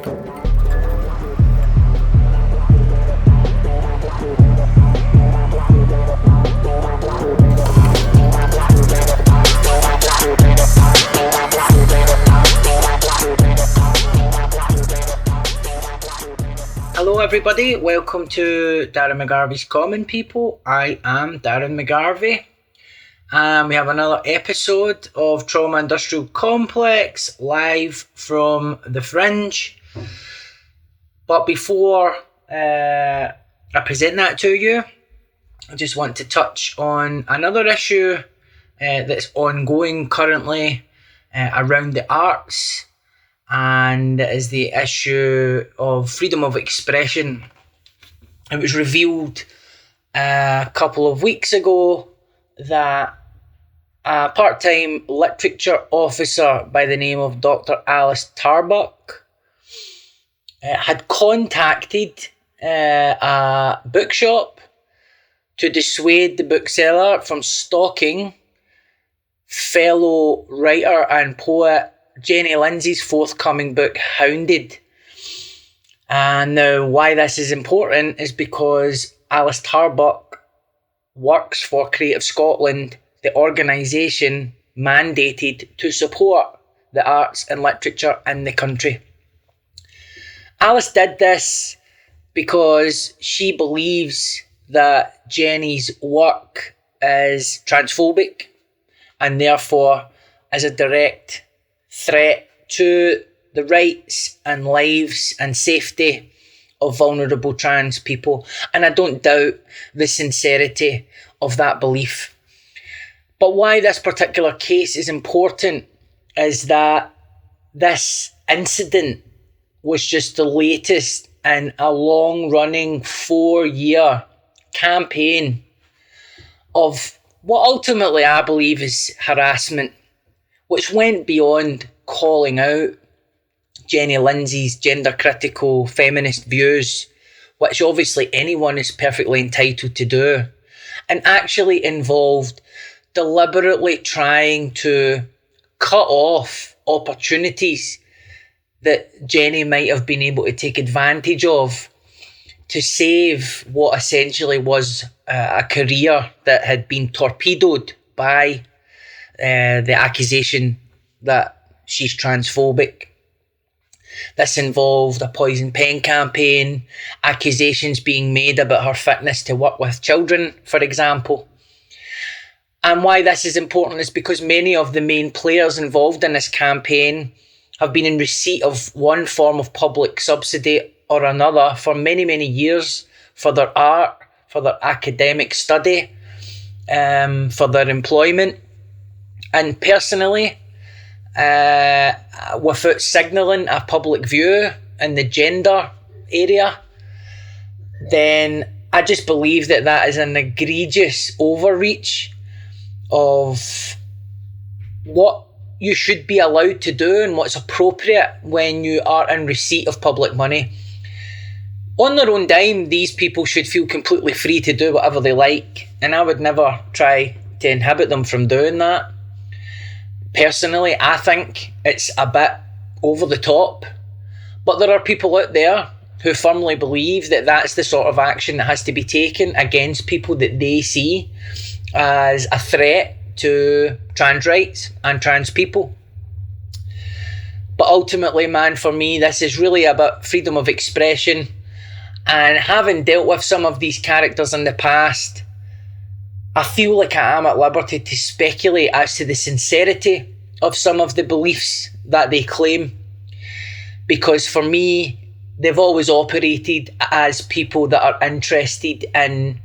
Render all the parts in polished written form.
Hello everybody, welcome to Darren McGarvey's Common People. I am Darren McGarvey. We have another episode of Trauma Industrial Complex live from the Fringe. But before I present that to you, I just want to touch on another issue that's ongoing currently around the arts. And it is the issue of freedom of expression. It was revealed a couple of weeks ago that a part-time literature officer by the name of Dr. Alice Tarbuck had contacted a bookshop to dissuade the bookseller from stocking fellow writer and poet Jenny Lindsay's forthcoming book, Hounded. And now why this is important is because Alice Tarbuck works for Creative Scotland, the organisation mandated to support the arts and literature in the country. Alice did this because she believes that Jenny's work is transphobic and therefore is a direct threat to the rights and lives and safety of vulnerable trans people. And I don't doubt the sincerity of that belief. But why this particular case is important is that this incident was just the latest in a long-running 4-year campaign of what ultimately I believe is harassment, which went beyond calling out Jenny Lindsay's gender-critical feminist views, which obviously anyone is perfectly entitled to do, and actually involved deliberately trying to cut off opportunities that Jenny might have been able to take advantage of to save what essentially was a career that had been torpedoed by the accusation that she's transphobic. This involved a poison pen campaign, accusations being made about her fitness to work with children, for example. And why this is important is because many of the main players involved in this campaign have been in receipt of one form of public subsidy or another for many, many years for their art, for their academic study, for their employment. And personally, without signalling a public view in the gender area, then I just believe that that is an egregious overreach of what you should be allowed to do and what's appropriate when you are in receipt of public money. On their own dime, these people should feel completely free to do whatever they like, and I would never try to inhibit them from doing that. Personally, I think it's a bit over the top, but there are people out there who firmly believe that that's the sort of action that has to be taken against people that they see as a threat to trans rights and trans people. But ultimately, man, for me, this is really about freedom of expression, and having dealt with some of these characters in the past, I feel like I am at liberty to speculate as to the sincerity of some of the beliefs that they claim. Because for me, they've always operated as people that are interested in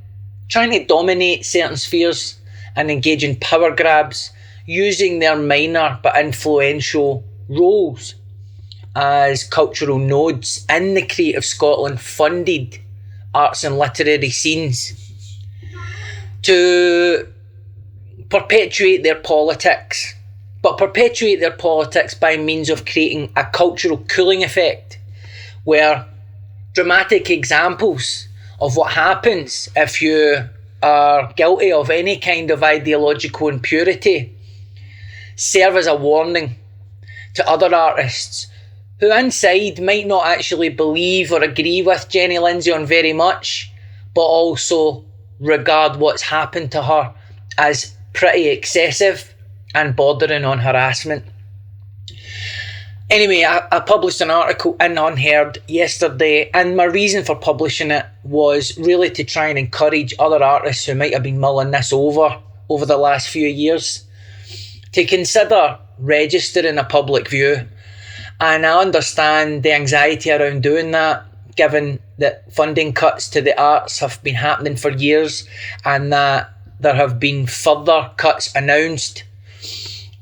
trying to dominate certain spheres and engage in power grabs, using their minor but influential roles as cultural nodes in the Creative Scotland funded arts and literary scenes to perpetuate their politics, but perpetuate their politics by means of creating a cultural cooling effect where dramatic examples of what happens if you are guilty of any kind of ideological impurity serve as a warning to other artists who inside might not actually believe or agree with Jenny Lindsay on very much, but also regard what's happened to her as pretty excessive and bordering on harassment. Anyway, I published an article in Unheard yesterday, and my reason for publishing it was really to try and encourage other artists who might have been mulling this over the last few years to consider registering a public view. And I understand the anxiety around doing that, given that funding cuts to the arts have been happening for years and that there have been further cuts announced.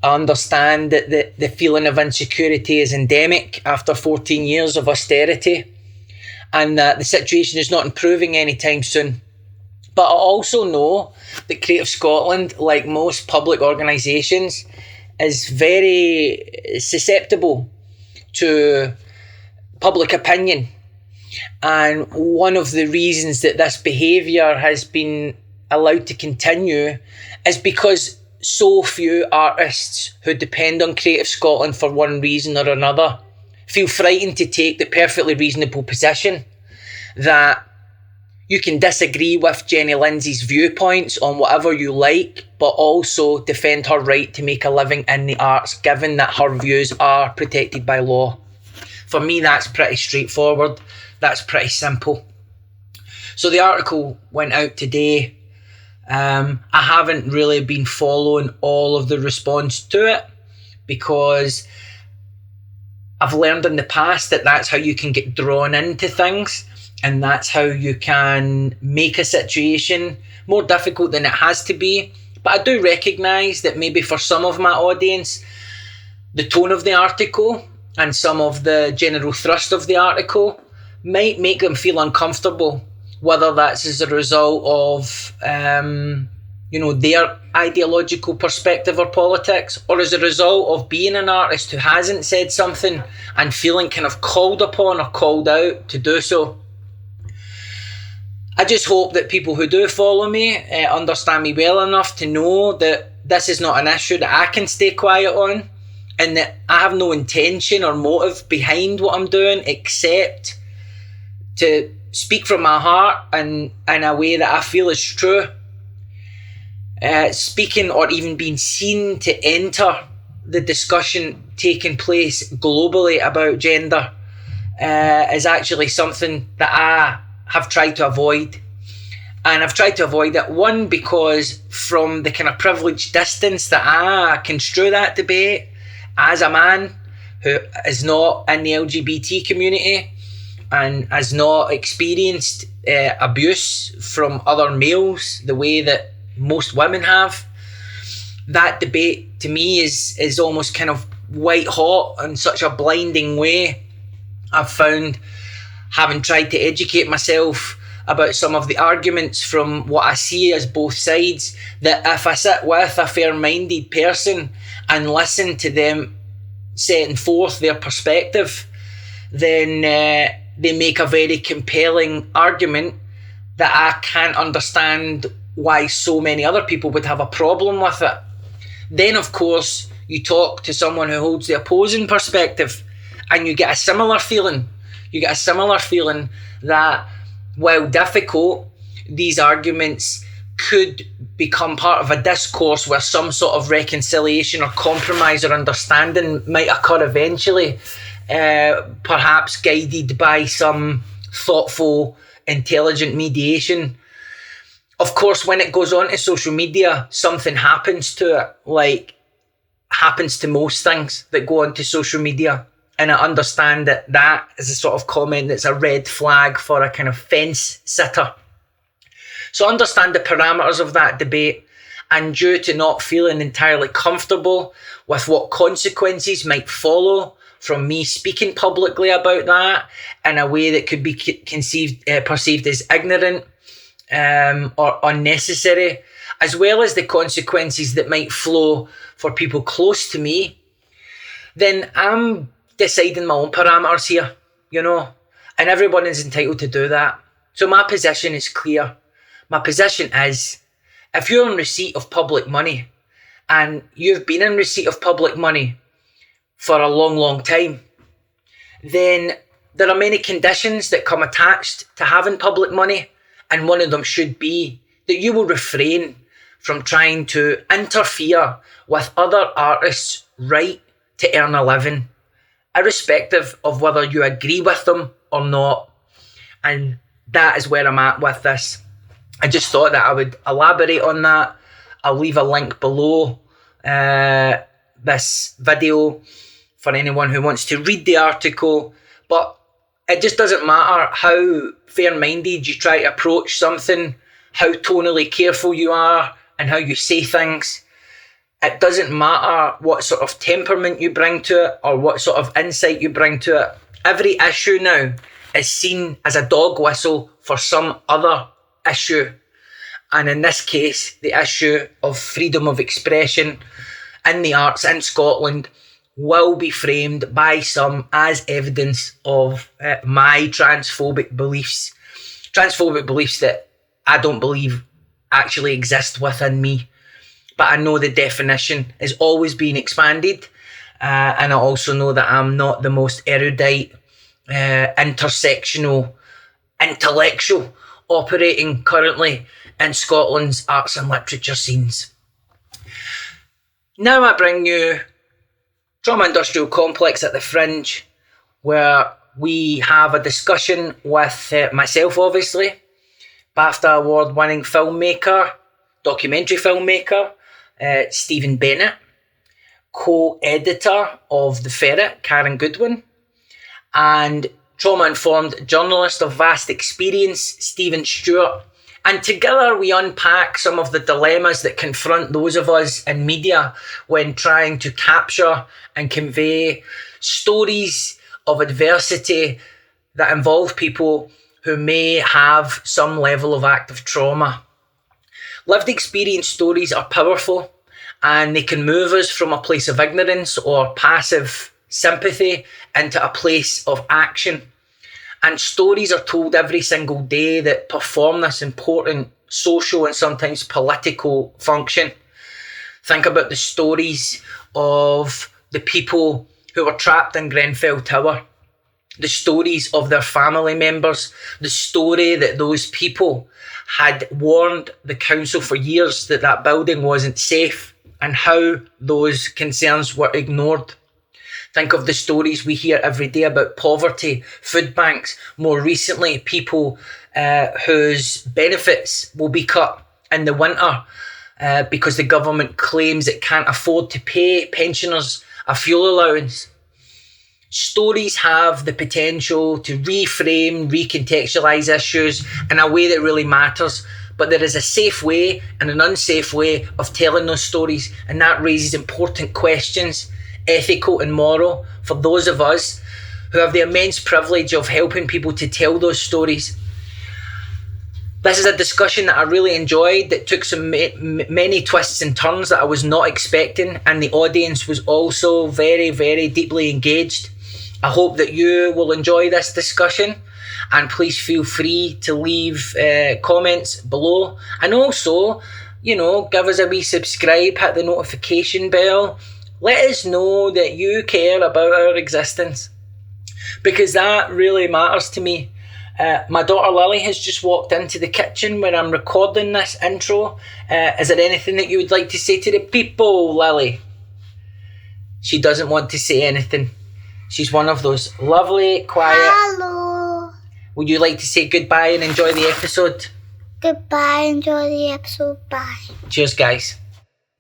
I understand that the feeling of insecurity is endemic after 14 years of austerity and that the situation is not improving anytime soon. But I also know that Creative Scotland, like most public organisations, is very susceptible to public opinion. And one of the reasons that this behaviour has been allowed to continue is because so few artists who depend on Creative Scotland for one reason or another feel frightened to take the perfectly reasonable position that you can disagree with Jenny Lindsay's viewpoints on whatever you like, but also defend her right to make a living in the arts, given that her views are protected by law. For me, that's pretty straightforward. That's pretty simple. So the article went out today. I haven't really been following all of the response to it because I've learned in the past that that's how you can get drawn into things, and that's how you can make a situation more difficult than it has to be. But I do recognise that maybe for some of my audience, the tone of the article and some of the general thrust of the article might make them feel uncomfortable, whether that's as a result of their ideological perspective or politics, or as a result of being an artist who hasn't said something and feeling kind of called upon or called out to do so. I just hope that people who do follow me understand me well enough to know that this is not an issue that I can stay quiet on, and that I have no intention or motive behind what I'm doing except to speak from my heart and in a way that I feel is true. Speaking or even being seen to enter the discussion taking place globally about gender is actually something that I have tried to avoid. And I've tried to avoid it, one, because from the kind of privileged distance that I construe that debate as a man who is not in the LGBT community and has not experienced abuse from other males the way that most women have. That debate to me is almost kind of white hot in such a blinding way. I've found, having tried to educate myself about some of the arguments from what I see as both sides, that if I sit with a fair-minded person and listen to them setting forth their perspective, then they make a very compelling argument that I can't understand why so many other people would have a problem with it. Then, of course, you talk to someone who holds the opposing perspective and you get a similar feeling. You get a similar feeling that, while difficult, these arguments could become part of a discourse where some sort of reconciliation or compromise or understanding might occur eventually, perhaps guided by some thoughtful, intelligent mediation. Of course, when it goes onto social media, something happens to it, like happens to most things that go onto social media. And I understand that that is a sort of comment that's a red flag for a kind of fence sitter. So understand the parameters of that debate, and due to not feeling entirely comfortable with what consequences might follow from me speaking publicly about that in a way that could be perceived as ignorant or unnecessary, as well as the consequences that might flow for people close to me, then I'm deciding my own parameters here, and everyone is entitled to do that. So my position is clear. My position is, if you're in receipt of public money, and you've been in receipt of public money for a long, long time, then there are many conditions that come attached to having public money, and one of them should be that you will refrain from trying to interfere with other artists' right to earn a living, irrespective of whether you agree with them or not. And that is where I'm at with this. I just thought that I would elaborate on that. I'll leave a link below this video for anyone who wants to read the article. But it just doesn't matter how fair-minded you try to approach something, how tonally careful you are and how you say things. It doesn't matter what sort of temperament you bring to it or what sort of insight you bring to it. Every issue now is seen as a dog whistle for some other issue. And in this case, the issue of freedom of expression in the arts in Scotland will be framed by some as evidence of my transphobic beliefs. Transphobic beliefs that I don't believe actually exist within me. But I know the definition is always being expanded. And I also know that I'm not the most erudite, intersectional, intellectual operating currently in Scotland's arts and literature scenes. Now I bring you Trauma Industrial Complex at the Fringe, where we have a discussion with myself, obviously, BAFTA award-winning filmmaker, documentary filmmaker, Stephen Bennet, co-editor of The Ferret, Karin Goodwin, and trauma-informed journalist of vast experience, Stephen Stewart. And together we unpack some of the dilemmas that confront those of us in media when trying to capture and convey stories of adversity that involve people who may have some level of active trauma. Lived experience stories are powerful, and they can move us from a place of ignorance or passive sympathy into a place of action. And stories are told every single day that perform this important social and sometimes political function. Think about the stories of the people who were trapped in Grenfell Tower, the stories of their family members, the story that those people had warned the council for years that that building wasn't safe, and how those concerns were ignored. Think of the stories we hear every day about poverty, food banks, more recently people whose benefits will be cut in the winter because the government claims it can't afford to pay pensioners a fuel allowance. Stories have the potential to reframe, recontextualise issues in a way that really matters, but there is a safe way and an unsafe way of telling those stories, and that raises important questions, ethical and moral, for those of us who have the immense privilege of helping people to tell those stories. This is a discussion that I really enjoyed, that took some many twists and turns that I was not expecting, and the audience was also very, very deeply engaged. I hope that you will enjoy this discussion, and please feel free to leave comments below, and also, give us a wee subscribe, hit the notification bell. Let us know that you care about our existence, because that really matters to me. My daughter Lily has just walked into the kitchen where I'm recording this intro. Is there anything that you would like to say to the people, Lily? She doesn't want to say anything. She's one of those lovely, quiet... Hello. Would you like to say goodbye and enjoy the episode? Goodbye, enjoy the episode, bye. Cheers, guys.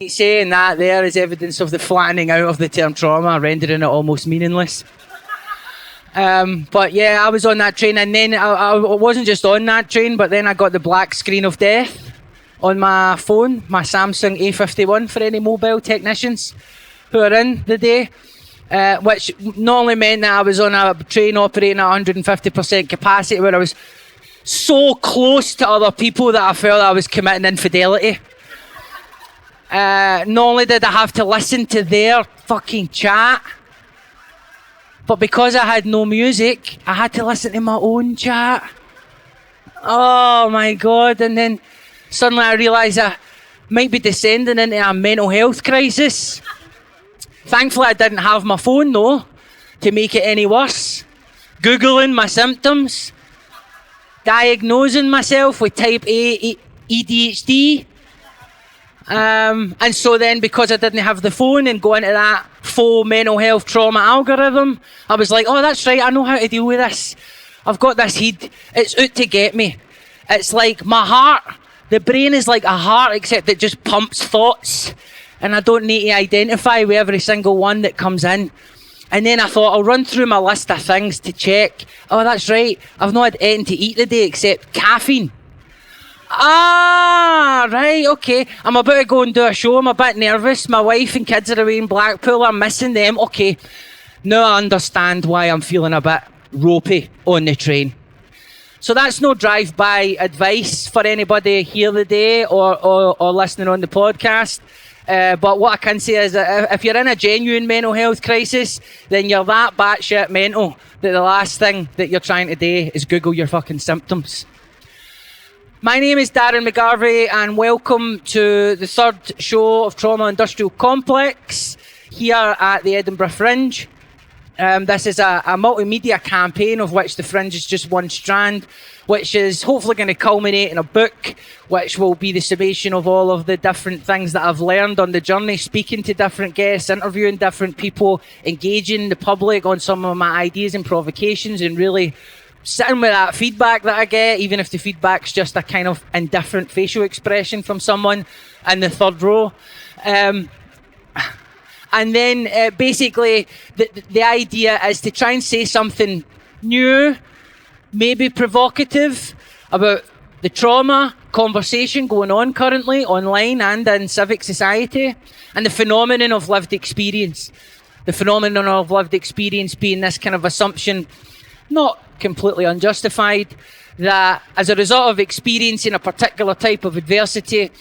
Saying that there is evidence of the flattening out of the term trauma, rendering it almost meaningless. But yeah, I was on that train, and then I wasn't just on that train, but then I got the black screen of death on my phone, my Samsung A51, for any mobile technicians who are in the day, which not only meant that I was on a train operating at 150% capacity, where I was so close to other people that I felt I was committing infidelity. Not only did I have to listen to their fucking chat, but because I had no music, I had to listen to my own chat. Oh my God. And then suddenly I realised I might be descending into a mental health crisis. Thankfully I didn't have my phone though, to make it any worse. Googling my symptoms, diagnosing myself with type A ADHD. And so then, because I didn't have the phone and go into that faux mental health trauma algorithm, I was like, oh, that's right, I know how to deal with this. I've got this head. It's out to get me. It's like my heart. The brain is like a heart, except it just pumps thoughts. And I don't need to identify with every single one that comes in. And then I thought, I'll run through my list of things to check. Oh, that's right, I've not had anything to eat today except caffeine. Ah, right, okay. I'm about to go and do a show. I'm a bit nervous. My wife and kids are away in Blackpool. I'm missing them. Okay. Now I understand why I'm feeling a bit ropey on the train. So that's no drive-by advice for anybody here today or listening on the podcast. But what I can say is that if you're in a genuine mental health crisis, then you're that batshit mental that the last thing that you're trying to do is Google your fucking symptoms. My name is Darren McGarvey, and welcome to the third show of Trauma Industrial Complex here at the Edinburgh Fringe. This is a multimedia campaign of which the Fringe is just one strand, which is hopefully going to culminate in a book, which will be the summation of all of the different things that I've learned on the journey, speaking to different guests, interviewing different people, engaging the public on some of my ideas and provocations, and really sitting with that feedback that I get, even if the feedback's just a kind of indifferent facial expression from someone in the third row. And then basically the idea is to try and say something new, maybe provocative, about the trauma conversation going on currently online and in civic society, and the phenomenon of lived experience. The phenomenon of lived experience being this kind of assumption, not completely unjustified, that as a result of experiencing a particular type of adversity,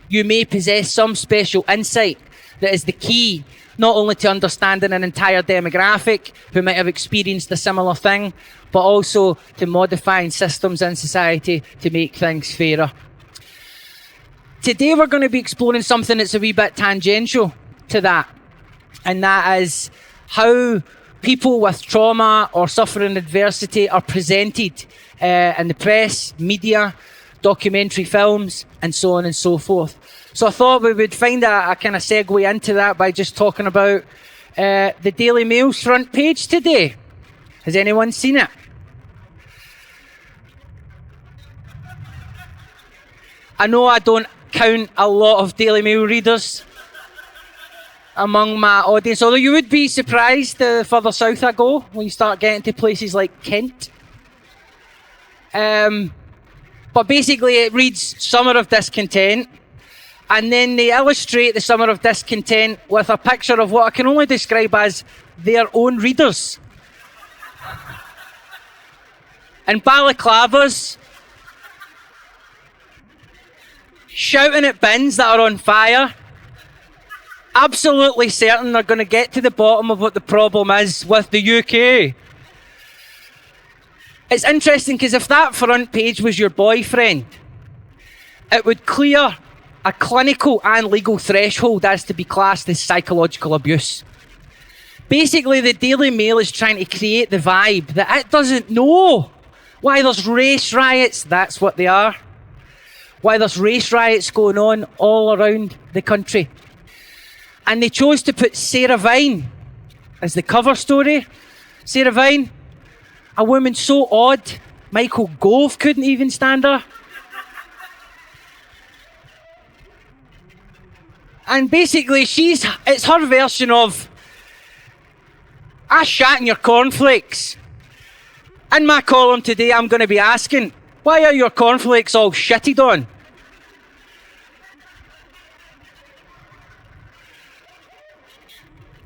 you may possess some special insight that is the key not only to understanding an entire demographic who might have experienced a similar thing, but also to modifying systems in society to make things fairer. Today we're going to be exploring something that's a wee bit tangential to that, and that is how people with trauma or suffering adversity are presented in the press, media, documentary films, and so on and so forth. So I thought we would find a kind of segue into that by just talking about the Daily Mail's front page today. Has anyone seen it? I know I don't count a lot of Daily Mail readers among my audience, although you would be surprised the further south I go when you start getting to places like Kent. But basically it reads Summer of Discontent, and then they illustrate the Summer of Discontent with a picture of what I can only describe as their own readers. In balaclavas, shouting at bins that are on fire, absolutely certain they're going to get to the bottom of what the problem is with the UK. It's interesting because if that front page was your boyfriend, it would clear a clinical and legal threshold as to be classed as psychological abuse. Basically, the Daily Mail is trying to create the vibe that it doesn't know why there's race riots. That's what they are. Why there's race riots going on all around the country. And they chose to put Sarah Vine as the cover story. Sarah Vine, a woman so odd, Michael Gove couldn't even stand her. And basically, it's her version of, I shat in your cornflakes. In my column today, I'm going to be asking, why are your cornflakes all shitted on?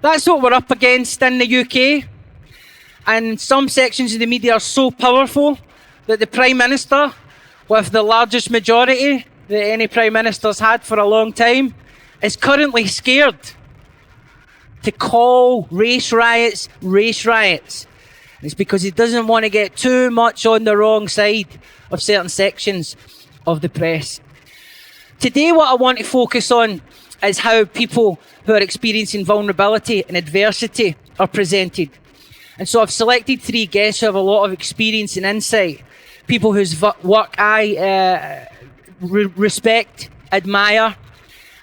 That's what we're up against in the UK. And some sections of the media are so powerful that the Prime Minister, with the largest majority that any Prime Minister's had for a long time, is currently scared to call race riots. It's because he doesn't want to get too much on the wrong side of certain sections of the press. Today, what I want to focus on is how people who are experiencing vulnerability and adversity are presented. And so I've selected 3 guests who have a lot of experience and insight, people whose work I respect, admire,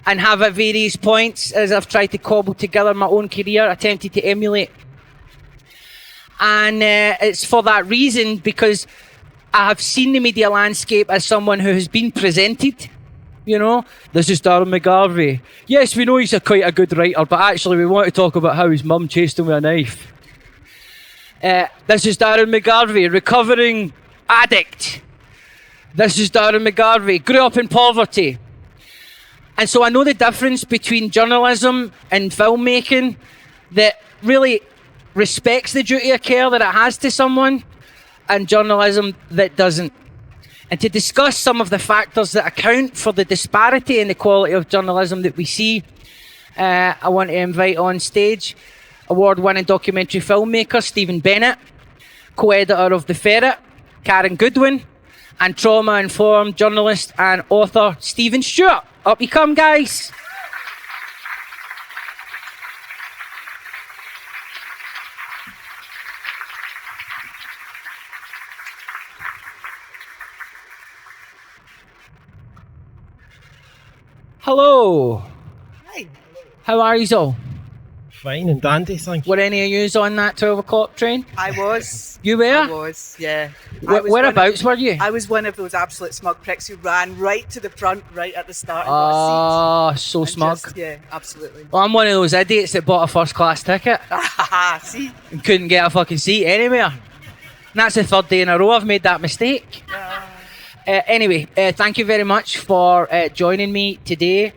and have at various points, as I've tried to cobble together my own career, attempted to emulate. And it's for that reason, because I have seen the media landscape as someone who has been presented. You know, this is Darren McGarvey. Yes, we know he's quite a good writer, but actually we want to talk about how his mum chased him with a knife. This is Darren McGarvey, recovering addict. This is Darren McGarvey, grew up in poverty. And so I know the difference between journalism and filmmaking that really respects the duty of care that it has to someone, and journalism that doesn't. And to discuss some of the factors that account for the disparity in the quality of journalism that we see, I want to invite on stage award-winning documentary filmmaker Stephen Bennet, co-editor of The Ferret, Karin Goodwin, and trauma-informed journalist and author Stephen Stewart. Up you come, guys. Hello. Hi. How are you all? Fine and dandy, thank you. Were any of you on that 12 o'clock train? I was. You were? I was, yeah. Whereabouts were you? I was one of those absolute smug pricks who ran right to the front, right at the start. And Oh, so and smug. yeah, absolutely. Well, I'm one of those idiots that bought a first class ticket See? and couldn't get a fucking seat anywhere. And that's the 3rd day in a row I've made that mistake. Anyway, thank you very much for joining me today.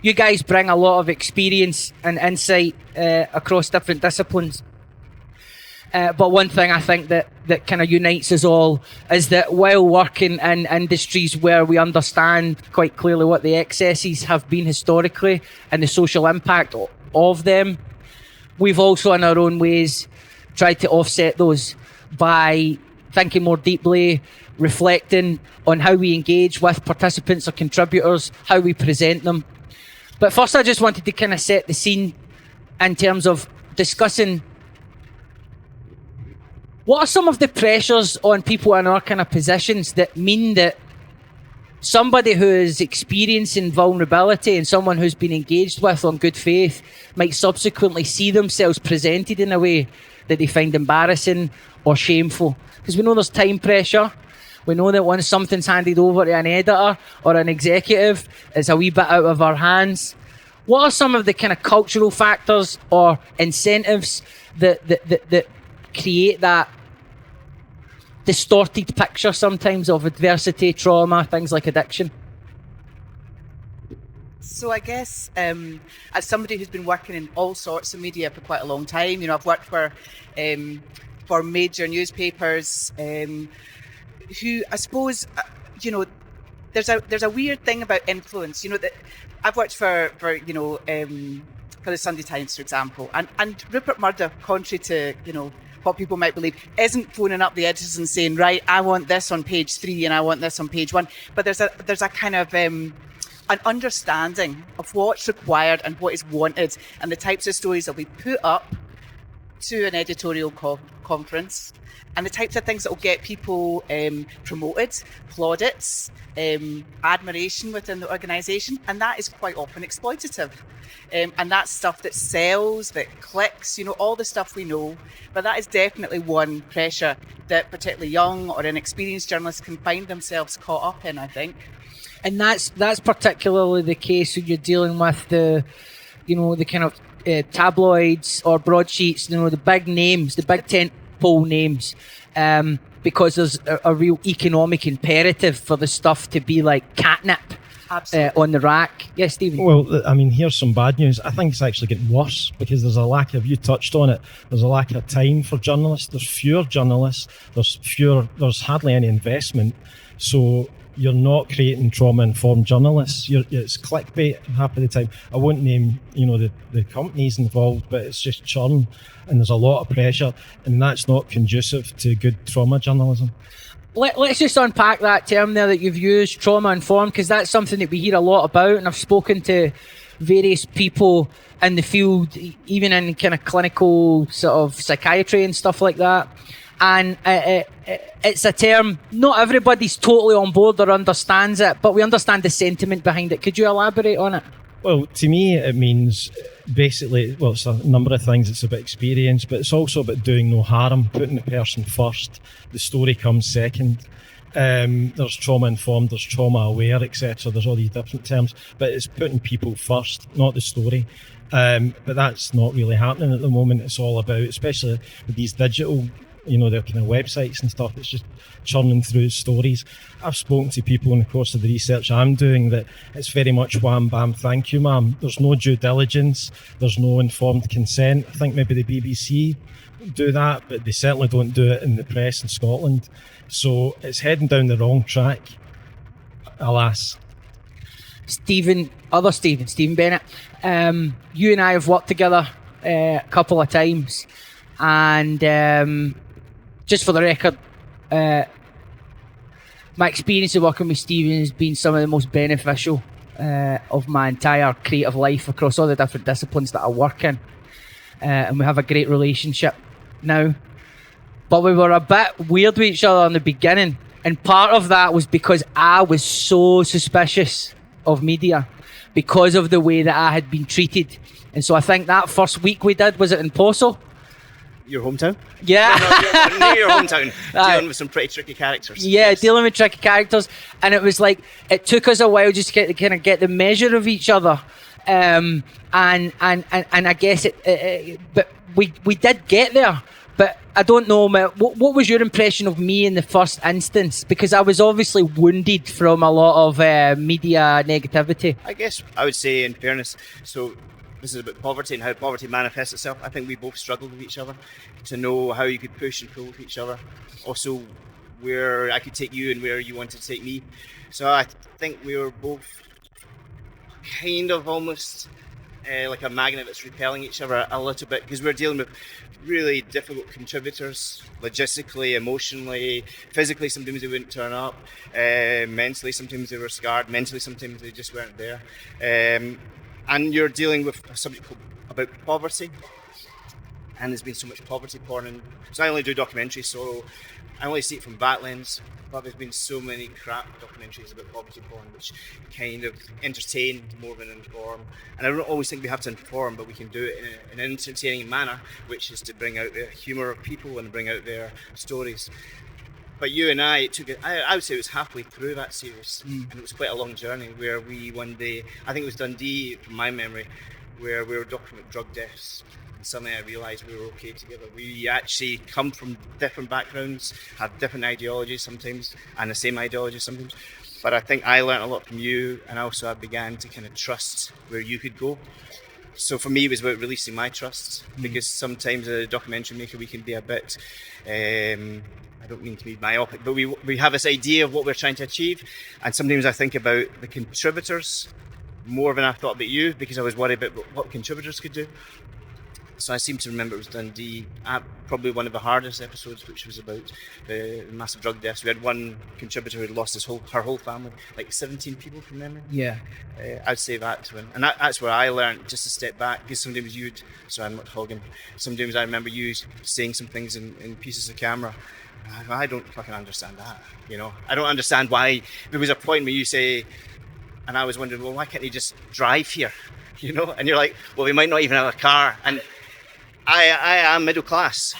You guys bring a lot of experience and insight across different disciplines. But one thing I think that kind of unites us all is that while working in industries where we understand quite clearly what the excesses have been historically and the social impact of them, we've also in our own ways tried to offset those by thinking more deeply, reflecting on how we engage with participants or contributors, how we present them. But first I just wanted to kind of set the scene in terms of discussing what are some of the pressures on people in our kind of positions that mean that somebody who is experiencing vulnerability and someone who's been engaged with on good faith might subsequently see themselves presented in a way that they find embarrassing or shameful. Because we know there's time pressure. We know that once something's handed over to an editor or an executive, it's a wee bit out of our hands. What are some of the kind of cultural factors or incentives that create that distorted picture sometimes of adversity, trauma, things like addiction? So I guess as somebody who's been working in all sorts of media for quite a long time, you know, I've worked for major newspapers, who I suppose, you know, there's a weird thing about influence, you know, that I've worked for the Sunday Times, for example, and Rupert Murdoch, contrary to, you know, what people might believe, isn't phoning up the editors and saying, right, I want this on page 3 and I want this on page 1. But there's a kind of an understanding of what's required and what is wanted and the types of stories that we put up to an editorial conference and the types of things that will get people promoted, plaudits, admiration within the organisation, and that is quite often exploitative. And that's stuff that sells, that clicks, you know, all the stuff we know. But that is definitely one pressure that particularly young or inexperienced journalists can find themselves caught up in, I think. And that's particularly the case when you're dealing with the kind of tabloids or broadsheets, you know, the big names, the big tentpole names, because there's a real economic imperative for the stuff to be like catnip on the rack. Yes, Stephen? Well, I mean, here's some bad news. I think it's actually getting worse because there's a lack of, you touched on it, there's a lack of time for journalists. There's fewer journalists. There's hardly any investment. So you're not creating trauma-informed journalists. It's clickbait half of the time. I won't name, you know, the companies involved, but it's just churn, and there's a lot of pressure, and that's not conducive to good trauma journalism. Let's just unpack that term there that you've used, trauma-informed, because that's something that we hear a lot about, and I've spoken to various people in the field, even in kind of clinical sort of psychiatry and stuff like that. And it's a term, not everybody's totally on board or understands it, but we understand the sentiment behind it. Could you elaborate on it? Well, to me, it means basically, well, it's a number of things. It's about experience, but it's also about doing no harm, putting the person first. The story comes second. There's trauma-informed, there's trauma-aware, etc. There's all these different terms, but it's putting people first, not the story. But that's not really happening at the moment. It's all about, especially with these digital, their kind of websites and stuff, it's just churning through stories. I've spoken to people in the course of the research I'm doing that it's very much wham, bam, thank you, ma'am. There's no due diligence, there's no informed consent. I think maybe the BBC do that, but they certainly don't do it in the press in Scotland. So it's heading down the wrong track, alas. Stephen Bennet, you and I have worked together a couple of times, and just for the record, my experience of working with Stephen has been some of the most beneficial of my entire creative life across all the different disciplines that I work in, and we have a great relationship now. But we were a bit weird with each other in the beginning, and part of that was because I was so suspicious of media because of the way that I had been treated. And so I think that first week we did, was it in Poso? Your hometown? Yeah. No, near your hometown. Dealing with some pretty tricky characters. Yeah, yes. Dealing with tricky characters. And it was like, it took us a while just to kind of get the measure of each other. And I guess but we did get there. But I don't know, what was your impression of me in the first instance? Because I was obviously wounded from a lot of media negativity. I guess I would say, in fairness, so this is about poverty and how poverty manifests itself. I think we both struggled with each other to know how you could push and pull with each other. Also, where I could take you and where you wanted to take me. So I think we were both kind of almost like a magnet that's repelling each other a little bit, because we're dealing with really difficult contributors, logistically, emotionally, physically. Sometimes they wouldn't turn up, mentally sometimes they were scarred, mentally sometimes they just weren't there, and you're dealing with a subject about poverty, and there's been so much poverty porn. And so I only do documentaries, so I only see it from that lens, but there's been so many crap documentaries about poverty porn which kind of entertain more than inform. And I don't always think we have to inform, but we can do it in an entertaining manner, which is to bring out the humour of people and bring out their stories. But you and I I would say it was halfway through that series, and it was quite a long journey where we one day, I think it was Dundee from my memory, where we were documenting drug deaths. Suddenly I realised we were okay together. We actually come from different backgrounds, have different ideologies sometimes, and the same ideologies sometimes. But I think I learned a lot from you, and also I began to kind of trust where you could go. So for me, it was about releasing my trust, because sometimes as a documentary maker, we can be a bit, I don't mean to be myopic, but we have this idea of what we're trying to achieve. And sometimes I think about the contributors more than I thought about you, because I was worried about what contributors could do. So I seem to remember it was Dundee, probably one of the hardest episodes, which was about the massive drug deaths. We had one contributor who had lost her whole family, like 17 people from memory. Yeah. I'd say that to him. And that's where I learned just to step back, because sometimes I'm not hogging, sometimes I remember you saying some things in pieces of camera. I don't fucking understand that, I don't understand why. There was a point where you say, and I was wondering, well, why can't he just drive here? And you're like, well, we might not even have a car. And I am middle class,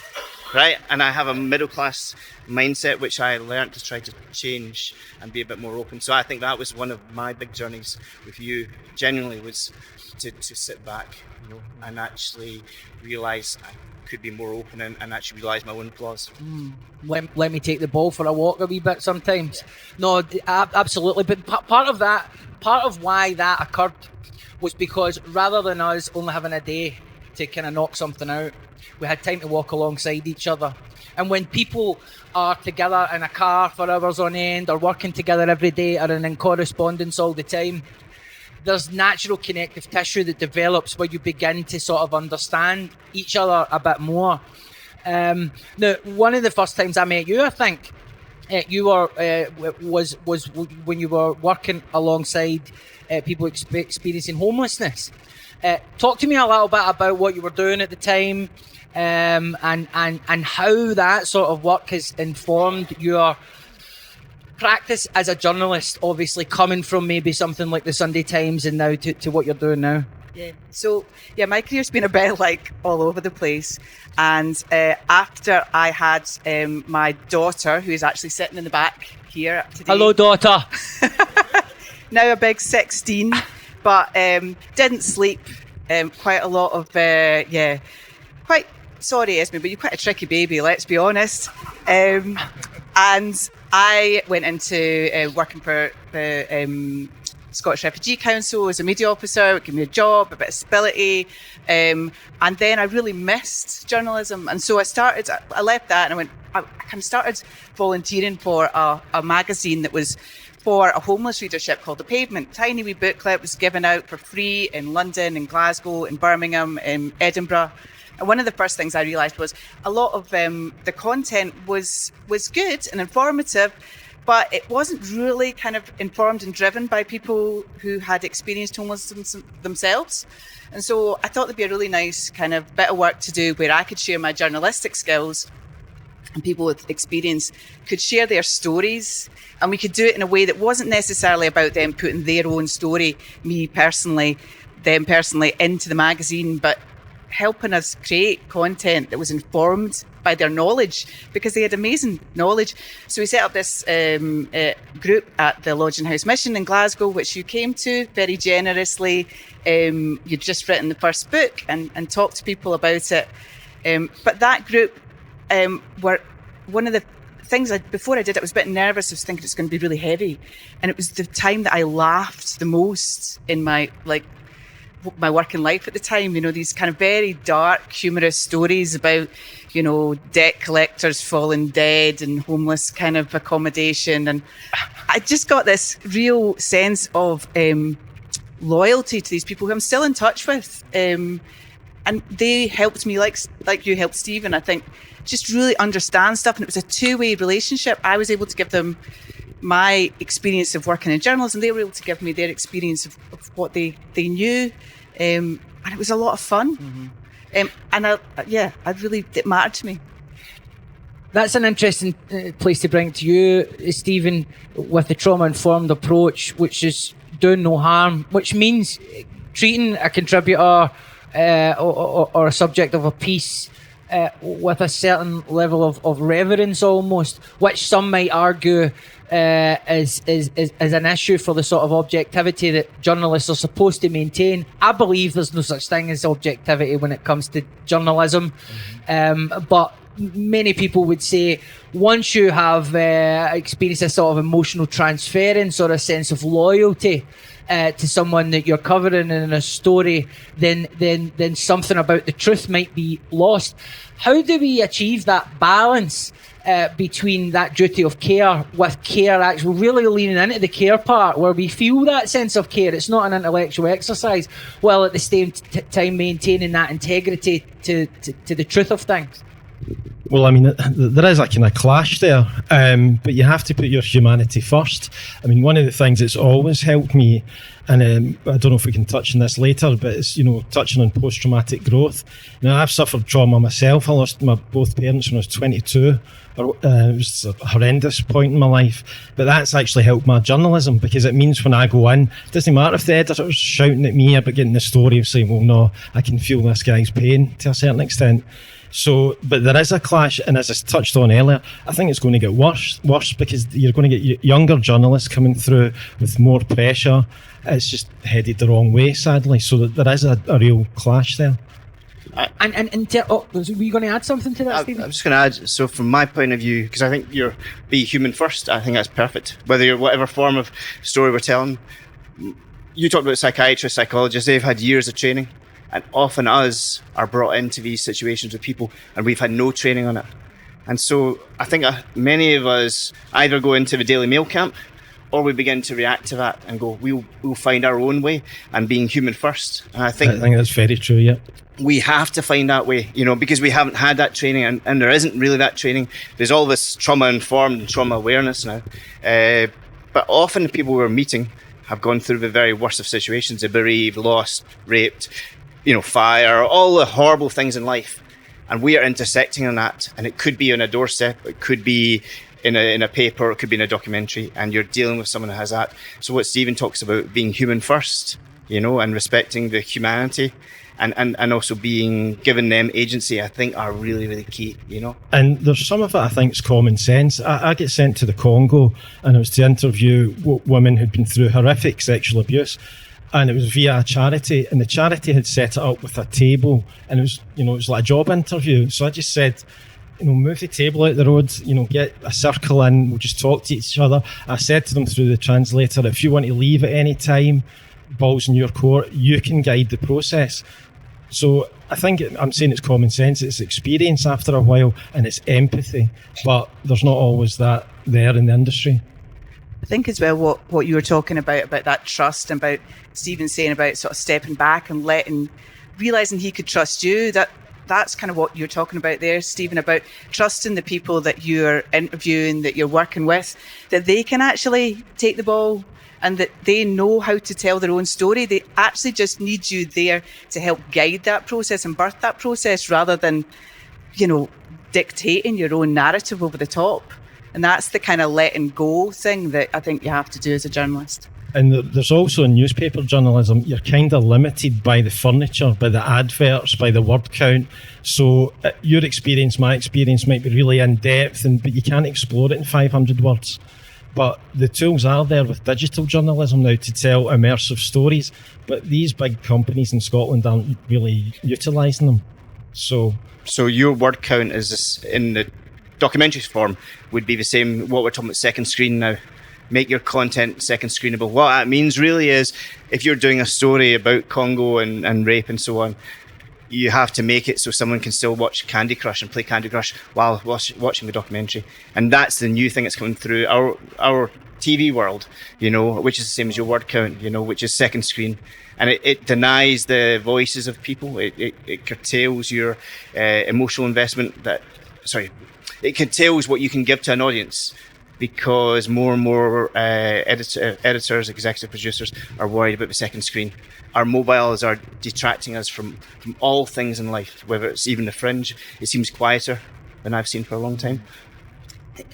right? And I have a middle class mindset, which I learned to try to change and be a bit more open. So I think that was one of my big journeys with you, genuinely, was to sit back, and actually realise I could be more open and actually realise my own flaws. Let me take the ball for a walk a wee bit sometimes. No, absolutely. But part of why that occurred was because rather than us only having a day to kind of knock something out, we had time to walk alongside each other. And when people are together in a car for hours on end, or working together every day, or in correspondence all the time, there's natural connective tissue that develops where you begin to sort of understand each other a bit more. Now, one of the first times I met you, I think, you were was when you were working alongside people experiencing homelessness. Talk to me a little bit about what you were doing at the time, and how that sort of work has informed your practice as a journalist, obviously coming from maybe something like the Sunday Times and now to what you're doing now. Yeah. So, my career's been a bit like all over the place. And after I had my daughter, who is actually sitting in the back here today. Hello, daughter. Now a big 16, but didn't sleep quite a lot of, quite, sorry Esme, but you're quite a tricky baby, let's be honest. And I went into working for the Scottish Refugee Council as a media officer. It gave me a job, a bit of stability, and then I really missed journalism, and so I left that and I kind of started volunteering for a magazine that was for a homeless readership called The Pavement. Tiny wee booklet was given out for free in London, in Glasgow, in Birmingham, in Edinburgh. And one of the first things I realised was a lot of the content was good and informative, but it wasn't really kind of informed and driven by people who had experienced homelessness themselves. And so I thought there'd be a really nice kind of bit of work to do where I could share my journalistic skills and people with experience could share their stories, and we could do it in a way that wasn't necessarily about them putting their own story, them personally into the magazine, but helping us create content that was informed by their knowledge, because they had amazing knowledge. So we set up this group at the Lodging House Mission in Glasgow, which you came to very generously. You'd just written the first book and talked to people about it. But that group were one of the things before I did it, I was a bit nervous. I was thinking it's going to be really heavy. And it was the time that I laughed the most in my working life at the time, these kind of very dark, humorous stories about, debt collectors falling dead and homeless kind of accommodation. And I just got this real sense of loyalty to these people who I'm still in touch with. And they helped me, like you helped Stephen, I think, just really understand stuff. And it was a two-way relationship. I was able to give them my experience of working in journalism. They were able to give me their experience of what they knew. And it was a lot of fun. Mm-hmm. It mattered to me. That's an interesting place to bring to you, Stephen, with the trauma-informed approach, which is doing no harm, which means treating a contributor or a subject of a piece with a certain level of reverence almost, which some might argue is an issue for the sort of objectivity that journalists are supposed to maintain. I believe there's no such thing as objectivity when it comes to journalism. Mm-hmm. But many people would say once you have experienced a sort of emotional transference or a sense of loyalty to someone that you're covering in a story, then something about the truth might be lost. How do we achieve that balance between that duty of care with care, actually really leaning into the care part where we feel that sense of care? It's not an intellectual exercise, while at the same time maintaining that integrity to the truth of things. Well, I mean, there is a kind of clash there, but you have to put your humanity first. I mean, one of the things that's always helped me, and I don't know if we can touch on this later, but it's, touching on post-traumatic growth. Now, I've suffered trauma myself. I lost my both parents when I was 22. It was a horrendous point in my life, but that's actually helped my journalism, because it means when I go in, it doesn't matter if the editor's shouting at me about getting the story of saying, well, no, I can feel this guy's pain to a certain extent. So, but there is a clash, and as I touched on earlier, I think it's going to get worse because you're going to get younger journalists coming through with more pressure. It's just headed the wrong way, sadly. So there is a real clash there. Were you going to add something to that, Stephen? I'm just going to add, so from my point of view, because I think you're be human first, I think that's perfect. Whether you're whatever form of story we're telling. You talked about psychiatrists, psychologists, they've had years of training. And often us are brought into these situations with people and we've had no training on it. And so I think many of us either go into the Daily Mail camp or we begin to react to that and go, we'll find our own way and being human first. And I think that's very true, yeah. We have to find that way, because we haven't had that training, and there isn't really that training. There's all this trauma-informed and trauma awareness now. But often the people we're meeting have gone through the very worst of situations. They're bereaved, lost, raped, fire, all the horrible things in life. And we are intersecting on that. And it could be on a doorstep, it could be in a paper, it could be in a documentary, and you're dealing with someone who has that. So what Stephen talks about, being human first, and respecting the humanity, and also given them agency, I think are really, really key, And there's some of it I think is common sense. I get sent to the Congo, and it was to interview women who'd been through horrific sexual abuse, and it was via a charity, and the charity had set it up with a table, and it was like a job interview. So I just said, move the table out the road, get a circle in, we'll just talk to each other. I said to them through the translator, if you want to leave at any time, ball's in your court, you can guide the process. So I think I'm saying it's common sense, it's experience after a while, and it's empathy, but there's not always that there in the industry. I think as well what you were talking about that trust, and about Stephen saying about sort of stepping back and realising he could trust you, that's kind of what you're talking about there, Stephen, about trusting the people that you're interviewing, that you're working with, that they can actually take the ball and that they know how to tell their own story. They actually just need you there to help guide that process and birth that process, rather than, dictating your own narrative over the top. And that's the kind of letting go thing that I think you have to do as a journalist. And there's also in newspaper journalism, you're kind of limited by the furniture, by the adverts, by the word count. So your experience, my experience might be really in-depth, but you can't explore it in 500 words. But the tools are there with digital journalism now to tell immersive stories. But these big companies in Scotland aren't really utilising them. So your word count is in the documentary form would be the same, what we're talking about second screen now. Make your content second screenable. What that means really is, if you're doing a story about Congo and rape and so on, you have to make it so someone can still watch Candy Crush and play Candy Crush while watching the documentary. And that's the new thing that's coming through our TV world, which is the same as your word count, which is second screen. And it denies the voices of people. It curtails your emotional investment. It curtails what you can give to an audience, because more and more editors, executive producers are worried about the second screen. Our mobiles are detracting us from all things in life, whether it's even the Fringe. It seems quieter than I've seen for a long time.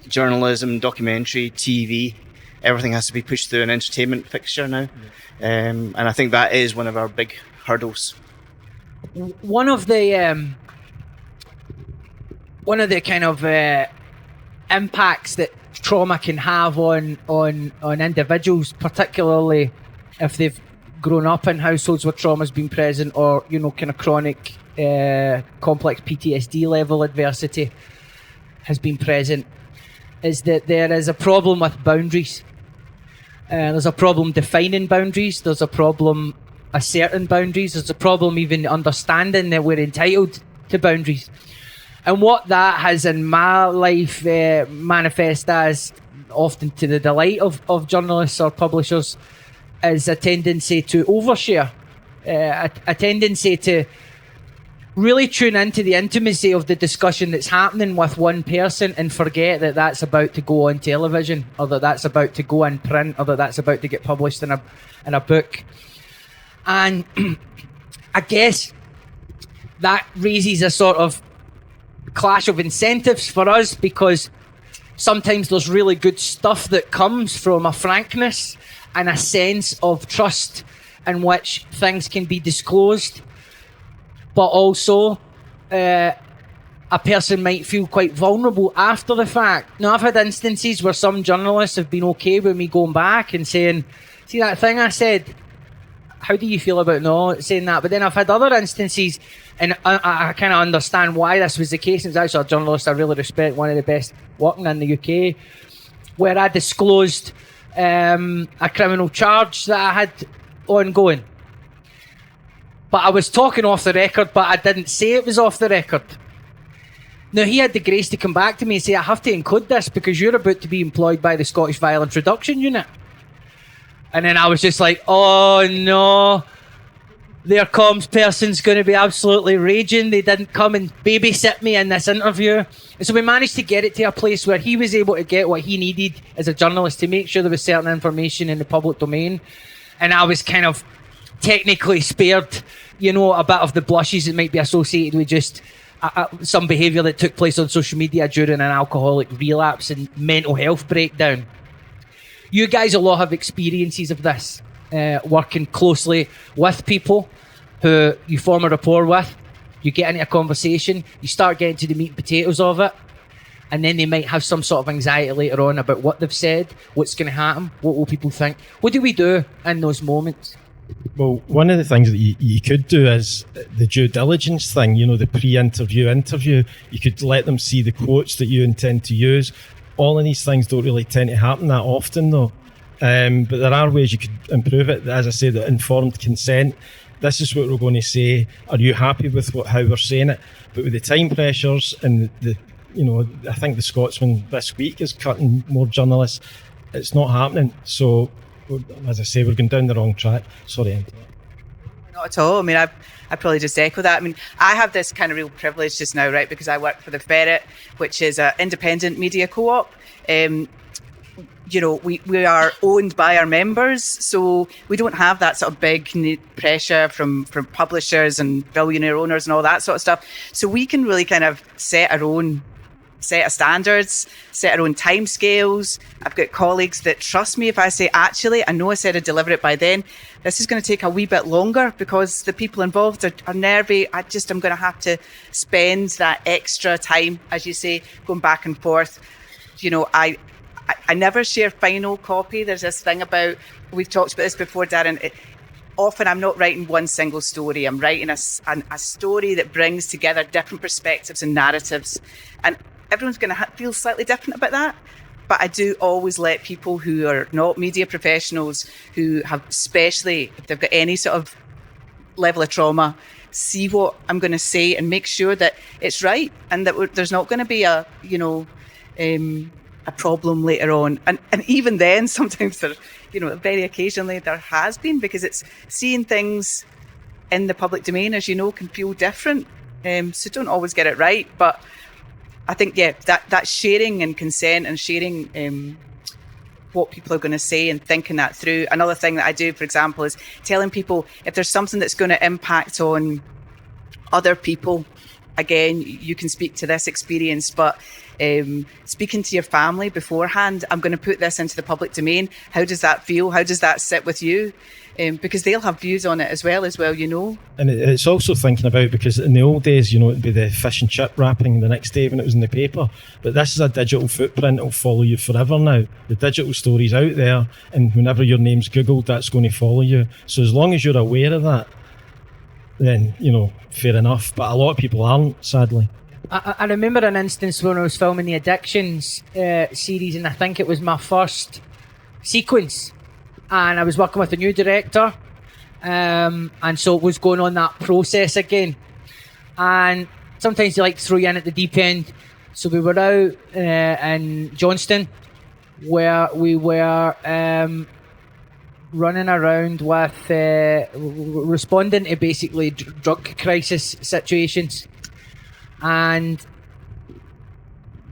Journalism, documentary, TV, everything has to be pushed through an entertainment fixture now. And I think that is one of our big hurdles. One of the kind of impacts that trauma can have on individuals, particularly if they've grown up in households where trauma's been present, or kind of chronic complex PTSD level adversity has been present, is that there is a problem with boundaries. There's a problem defining boundaries, there's a problem asserting boundaries, there's a problem even understanding that we're entitled to boundaries. And what that has in my life manifest as, often to the delight of journalists or publishers, is a tendency to overshare, a tendency to really tune into the intimacy of the discussion that's happening with one person and forget that that's about to go on television, or that that's about to go in print, or that that's about to get published in a book. And I guess that raises a sort of clash of incentives for us, because sometimes there's really good stuff that comes from a frankness and a sense of trust in which things can be disclosed, but also a person might feel quite vulnerable after the fact. Now, I've had instances where some journalists have been okay with me going back and saying, see that thing I said, how do you feel about not saying that? But then I've had other instances, and I kind of understand why this was the case. It's actually a journalist I really respect, one of the best working in the UK, where I disclosed a criminal charge that I had ongoing. But I was talking off the record, but I didn't say it was off the record. Now, he had the grace to come back to me and say, I have to include this because you're about to be employed by the Scottish Violence Reduction Unit. And then I was just like, oh no, their comms person's going to be absolutely raging. They didn't come and babysit me in this interview. And so we managed to get it to a place where he was able to get what he needed as a journalist to make sure there was certain information in the public domain. And I was kind of technically spared, you know, a bit of the blushes that might be associated with just some behaviour that took place on social media during an alcoholic relapse and mental health breakdown. You guys all have experiences of this, working closely with people who you form a rapport with. You get into a conversation, you start getting to the meat and potatoes of it, and then they might have some sort of anxiety later on about what they've said, what's going to happen, what will people think. What do we do in those moments? Well, one of the things that you could do is the due diligence thing, you know, the pre-interview interview. You could let them see the quotes that you intend to use. All of these things don't really tend to happen that often, though. But there are ways you could improve it. As I say, the informed consent. This is what we're going to say. Are you happy with how we're saying it? But with the time pressures and I think the Scotsman this week is cutting more journalists. It's not happening. So, as I say, we're going down the wrong track. Sorry, Anthony. Not at all. I mean, I probably just echo that. I mean, I have this kind of real privilege just now, right? Because I work for the Ferret, which is an independent media co-op. We are owned by our members, so we don't have that sort of big pressure from publishers and billionaire owners and all that sort of stuff. So we can really kind of set our own set of standards, set our own timescales. I've got colleagues that trust me if I say, actually, I know I said I'd deliver it by then. This is going to take a wee bit longer because the people involved are nervy. I'm going to have to spend that extra time, as you say, going back and forth. You know, I never share final copy. There's this thing about, we've talked about this before, Darren. Often I'm not writing one single story. I'm writing a story that brings together different perspectives and narratives. And everyone's going to feel slightly different about that. But I do always let people who are not media professionals, who have, especially if they've got any sort of level of trauma, see what I'm going to say and make sure that it's right and that there's not going to be a problem later on. And even then, sometimes there, very occasionally there has been, because it's seeing things in the public domain, as you know, can feel different. So don't always get it right. But I think, that sharing and consent and sharing what people are going to say and thinking that through. Another thing that I do, for example, is telling people if there's something that's going to impact on other people. Again, you can speak to this experience, but speaking to your family beforehand, I'm going to put this into the public domain. How does that feel? How does that sit with you? Because they'll have views on it as well, And it's also thinking about, because in the old days, it'd be the fish and chip wrapping the next day when it was in the paper. But this is a digital footprint. It'll follow you forever now. The digital story's out there, and whenever your name's Googled, that's going to follow you. So as long as you're aware of that, then, fair enough. But a lot of people aren't, sadly. I remember an instance when I was filming the Addictions series, and I think it was my first sequence. And I was working with a new director, and so it was going on that process again. And sometimes they like to throw you in at the deep end. So we were out in Johnston, where we were running around with responding to basically drug crisis situations. And